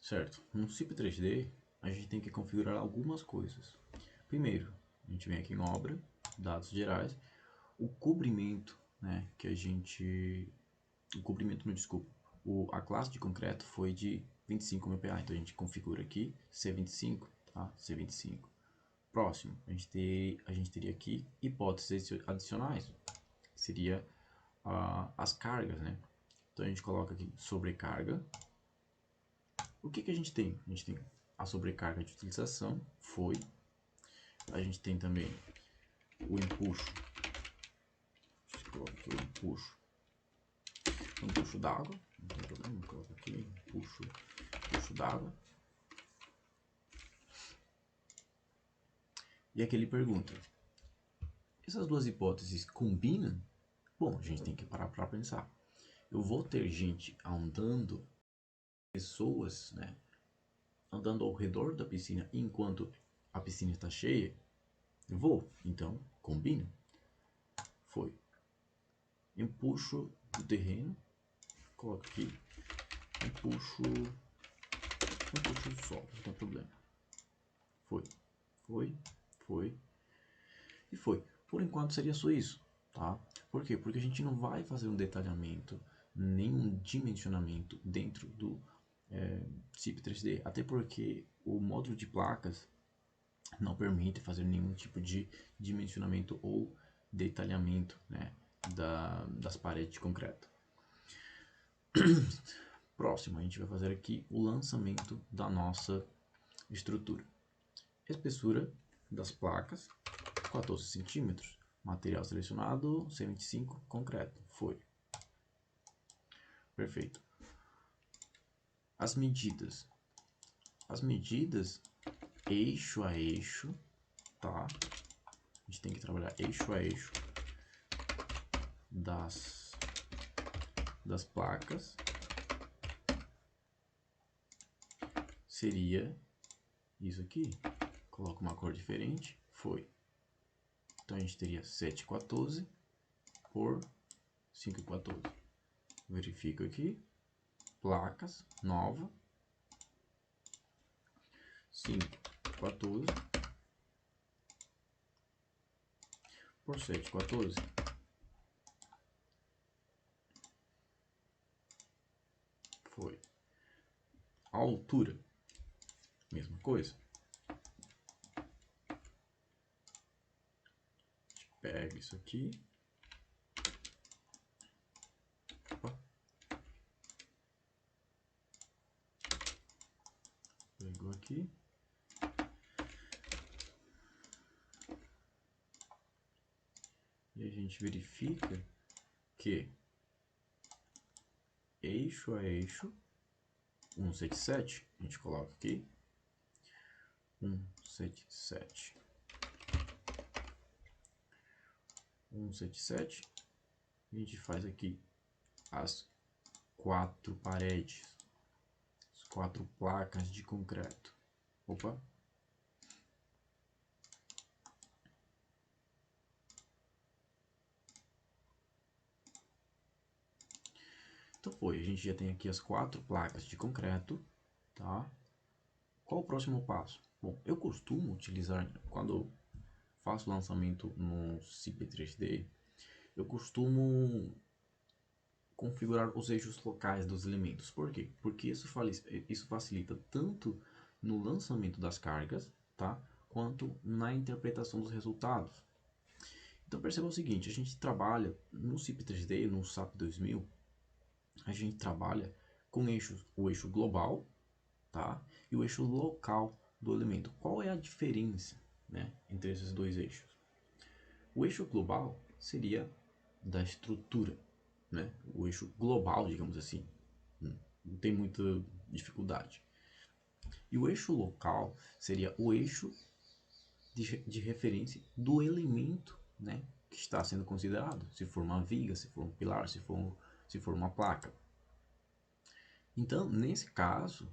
certo? No CIP 3D, a gente tem que configurar algumas coisas. Primeiro, a gente vem aqui em obra, dados gerais, o cobrimento, né, que a gente... O cobrimento, não, desculpa. A classe de concreto foi de 25 mPa, então a gente configura aqui C25, tá? C25. Próximo, a gente teria aqui hipóteses adicionais, que seria as cargas, né? Então a gente coloca aqui sobrecarga. O que a gente tem? A gente tem a sobrecarga de utilização, foi. A gente tem também o empuxo. Coloca aqui o empuxo d'água. Não tem problema, coloca aqui empuxo d'água. E aqui ele pergunta: essas duas hipóteses combinam? Bom, a gente tem que parar para pensar. Eu vou ter gente andando, pessoas, né, andando ao redor da piscina enquanto a piscina está cheia? Eu vou, então combina. Foi. Empuxo do terreno, coloco aqui, empuxo do solo, não tem problema. Foi, foi e foi. Por enquanto seria só isso, tá? Por quê? Porque a gente não vai fazer um detalhamento, nem um dimensionamento dentro do CIP 3D, até porque o módulo de placas não permite fazer nenhum tipo de dimensionamento ou detalhamento, né, das paredes de concreto. Próximo, a gente vai fazer aqui o lançamento da nossa estrutura. Espessura das placas, 14 centímetros. Material selecionado, C25, concreto. Foi. Perfeito. As medidas. As medidas, eixo a eixo, tá? A gente tem que trabalhar eixo a eixo das placas. Seria isso aqui. Coloca uma cor diferente. Foi. Então a gente teria 7,14 por 5,14. Verifico aqui. Placas, nova. 5,14 por 7,14. Foi. A altura, mesma coisa. Pega isso aqui. Opa. Pegou aqui. E a gente verifica que eixo a eixo, 177, a gente coloca aqui, 177. 177, a gente faz aqui as 4 paredes, as 4 placas de concreto. Opa! Então foi, a gente já tem aqui as 4 placas de concreto, tá? Qual o próximo passo? Bom, eu costumo utilizar, quando eu faço lançamento no CIP 3D, eu costumo configurar os eixos locais dos elementos. Por quê? Porque isso facilita tanto no lançamento das cargas, tá? Quanto na interpretação dos resultados. Então perceba o seguinte, a gente trabalha no CIP 3D, no SAP 2000, a gente trabalha com o eixo global, tá? E o eixo local do elemento. Qual é a diferença, né, entre esses dois eixos? O eixo global seria da estrutura, né? O eixo global, digamos assim, não tem muita dificuldade. E o eixo local seria o eixo de referência do elemento, né, que está sendo considerado. Se for uma viga, se for um pilar, se for uma placa. Então, nesse caso,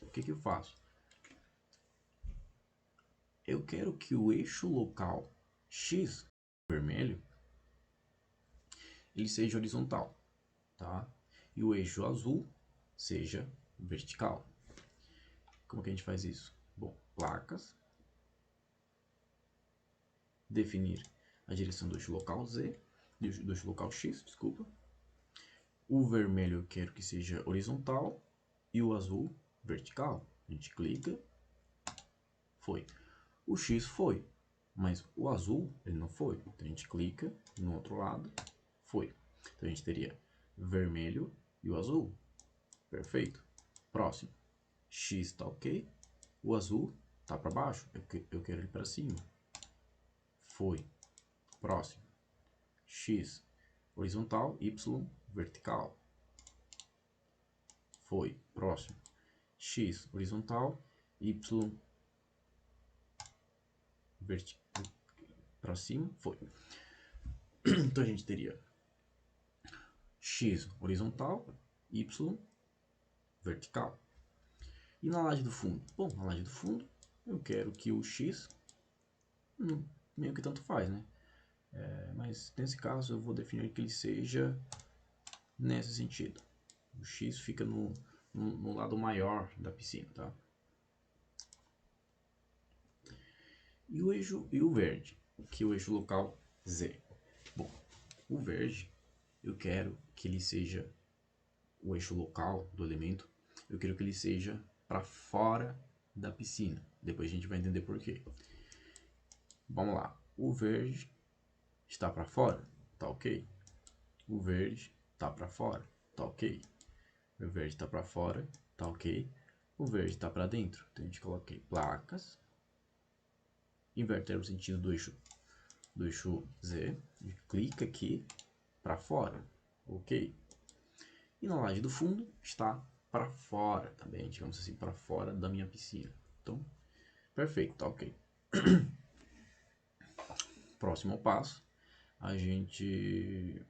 o que eu faço? Eu quero que o eixo local X, vermelho, ele seja horizontal, tá? E o eixo azul seja vertical. Como que a gente faz isso? Bom, placas, definir a direção do eixo local Z, do eixo local X, desculpa. O vermelho eu quero que seja horizontal e o azul vertical. A gente clica, foi. O X foi, mas o azul ele não foi. Então a gente clica no outro lado, foi. Então a gente teria vermelho e o azul. Perfeito. Próximo. X está ok. O azul está para baixo. Eu quero ele para cima. Foi. Próximo. X horizontal, Y vertical. Foi. Próximo. X horizontal, Y para cima. Foi. Então a gente teria X horizontal, Y vertical. E na laje do fundo? Bom, na laje do fundo eu quero que o X meio que tanto faz, né? Mas nesse caso eu vou definir que ele seja nesse sentido. O X fica no lado maior da piscina, tá? E o verde, que é o eixo local Z. Bom, o verde eu quero que ele seja o eixo local do elemento, eu quero que ele seja para fora da piscina. Depois a gente vai entender por quê. Vamos lá. O verde está para fora, tá ok. O verde está para fora, tá ok. O verde está para fora, tá ok. O verde está para dentro, então a gente coloquei placas, inverter o sentido do eixo Z, e clica aqui para fora, ok. E na laje do fundo está para fora também, digamos assim, para fora da minha piscina. Então, perfeito, tá ok. Próximo passo, a gente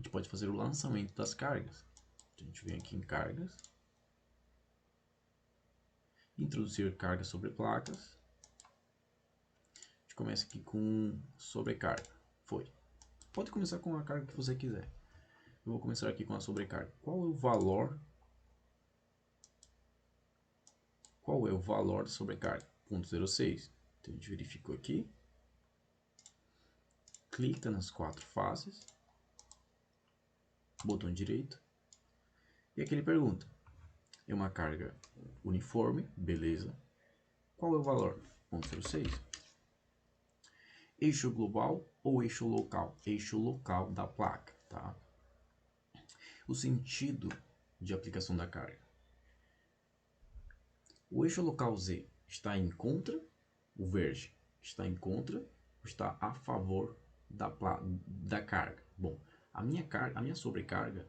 pode fazer o lançamento das cargas. A gente vem aqui em cargas, introduzir cargas sobre placas. A gente começa aqui com sobrecarga. Foi. Pode começar com a carga que você quiser. Eu vou começar aqui com a sobrecarga. Qual é o valor? Qual é o valor da sobrecarga? 0,06. Então a gente verificou aqui. Clica nas 4 faces. Botão direito. E aqui ele pergunta. É uma carga uniforme, beleza. Qual é o valor? 0,06. Eixo global ou eixo local? Eixo local da placa, tá? O sentido de aplicação da carga. O eixo local Z está em contra, o verde está em contra, ou está a favor da carga. Bom, a minha sobrecarga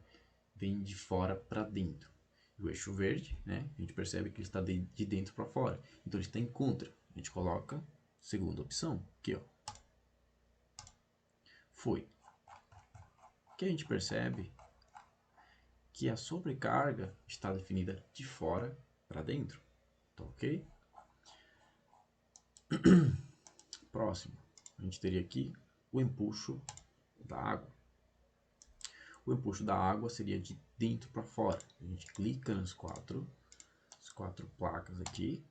vem de fora para dentro. O eixo verde, né, a gente percebe que ele está de dentro para fora. Então ele está em contra. A gente coloca segunda opção, aqui ó. Foi. Que a gente percebe que a sobrecarga está definida de fora para dentro. Tá ok? Próximo, a gente teria aqui o empuxo da água. O empuxo da água seria de dentro para fora. A gente clica nas quatro placas aqui.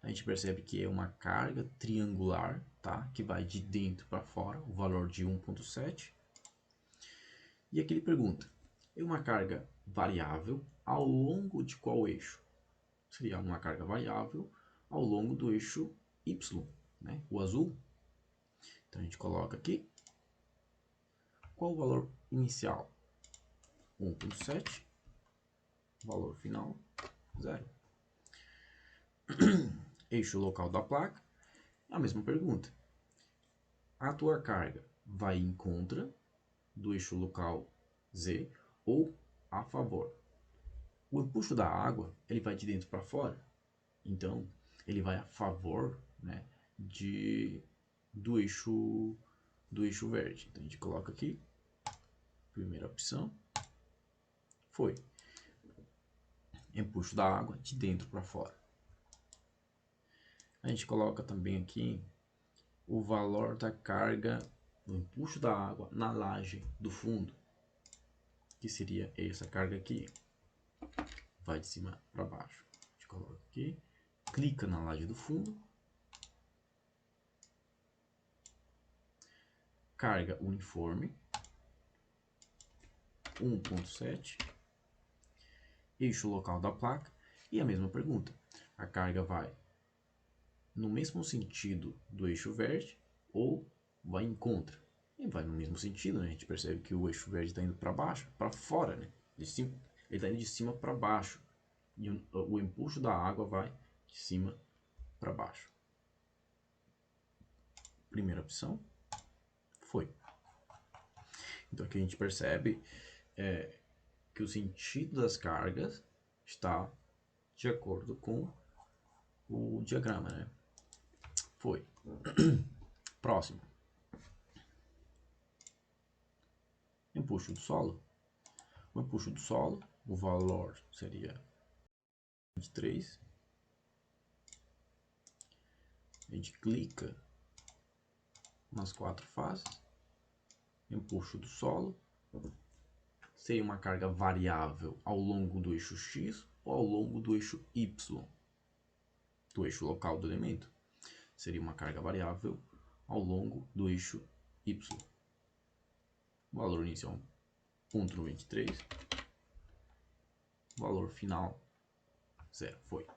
A gente percebe que é uma carga triangular, tá? Que vai de dentro para fora, o valor de 1,7. E aqui ele pergunta, é uma carga variável ao longo de qual eixo? Seria uma carga variável ao longo do eixo Y, né? O azul. Então a gente coloca aqui. Qual o valor inicial? 1,7. Valor final, 0. Eixo local da placa. A mesma pergunta. A tua carga vai em contra do eixo local Z ou a favor? O empuxo da água, ele vai de dentro para fora. Então, ele vai a favor, né, do eixo verde. Então, a gente coloca aqui. Primeira opção. Foi. Empuxo da água de dentro para fora. A gente coloca também aqui o valor da carga do empuxo da água na laje do fundo, que seria essa carga aqui. vai de cima para baixo. A gente coloca aqui, clica na laje do fundo, carga uniforme, 1.7, eixo local da placa, e a mesma pergunta, a carga vai no mesmo sentido do eixo verde ou vai em contra? E vai no mesmo sentido, né? A gente percebe que o eixo verde está indo para baixo, para fora, né? De cima, ele está indo de cima para baixo. E o empuxo da água vai de cima para baixo. Primeira opção foi. Então aqui a gente percebe que o sentido das cargas está de acordo com o diagrama, né? Foi. Próximo. Empuxo do solo. O empuxo do solo, o valor seria 23. A gente clica nas 4 faces. Empuxo do solo. Seria uma carga variável ao longo do eixo X ou ao longo do eixo Y, do eixo local do elemento. Seria uma carga variável ao longo do eixo Y. O valor inicial 1,23. O valor final 0. Foi.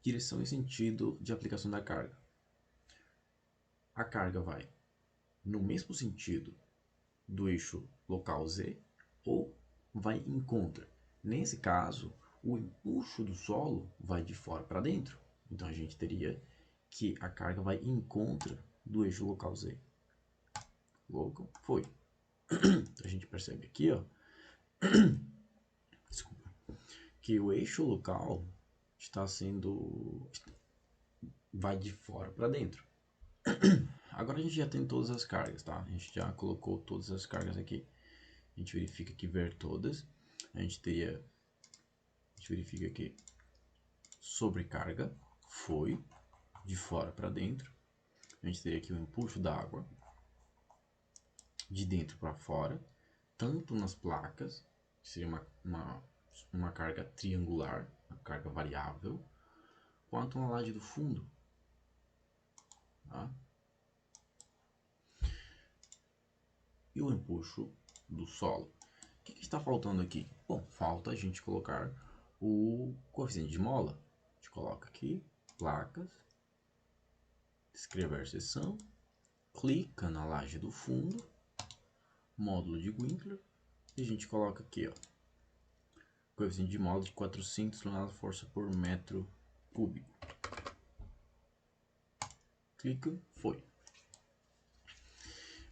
Direção e sentido de aplicação da carga. A carga vai no mesmo sentido do eixo local Z ou vai em contra. Nesse caso, o empuxo do solo vai de fora para dentro. Então a gente teria que a carga vai em contra do eixo local Z. Logo, foi. Então a gente percebe aqui, ó, desculpa, que o eixo local está sendo, vai de fora para dentro. Agora a gente já tem todas as cargas, tá? A gente já colocou todas as cargas aqui. A gente verifica aqui ver todas. A gente verifica aqui sobrecarga, foi de fora para dentro. A gente teria aqui o empuxo da água de dentro para fora, tanto nas placas, que seria uma carga triangular, uma carga variável, quanto na laje do fundo. Tá? E o empuxo do solo. O que está faltando aqui? Bom, falta a gente colocar o coeficiente de mola. A gente coloca aqui, placas, escrever seção, clica na laje do fundo, módulo de Winkler, e a gente coloca aqui, ó, coeficiente de mola de 400 toneladas-força por metro cúbico. Clica, foi.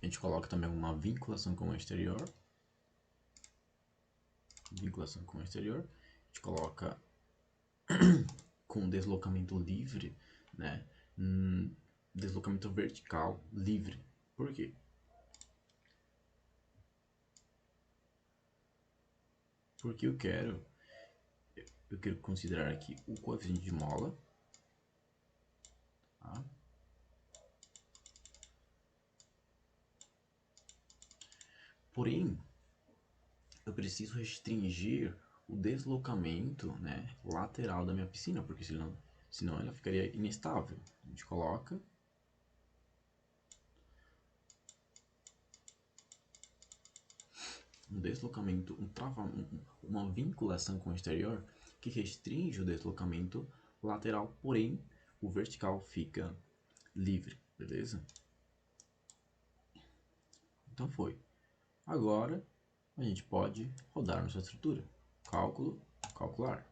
A gente coloca também uma vinculação com o exterior. Vinculação com o exterior. A gente coloca com deslocamento livre, né? Deslocamento vertical livre. Por quê? Porque eu quero considerar aqui o coeficiente de mola. Tá? Porém, eu preciso restringir o deslocamento, né, lateral da minha piscina, porque senão ela ficaria inestável. A gente coloca um deslocamento, uma vinculação com o exterior que restringe o deslocamento lateral, porém o vertical fica livre, beleza? Então foi. Agora a gente pode rodar nossa estrutura. Cálculo, calcular.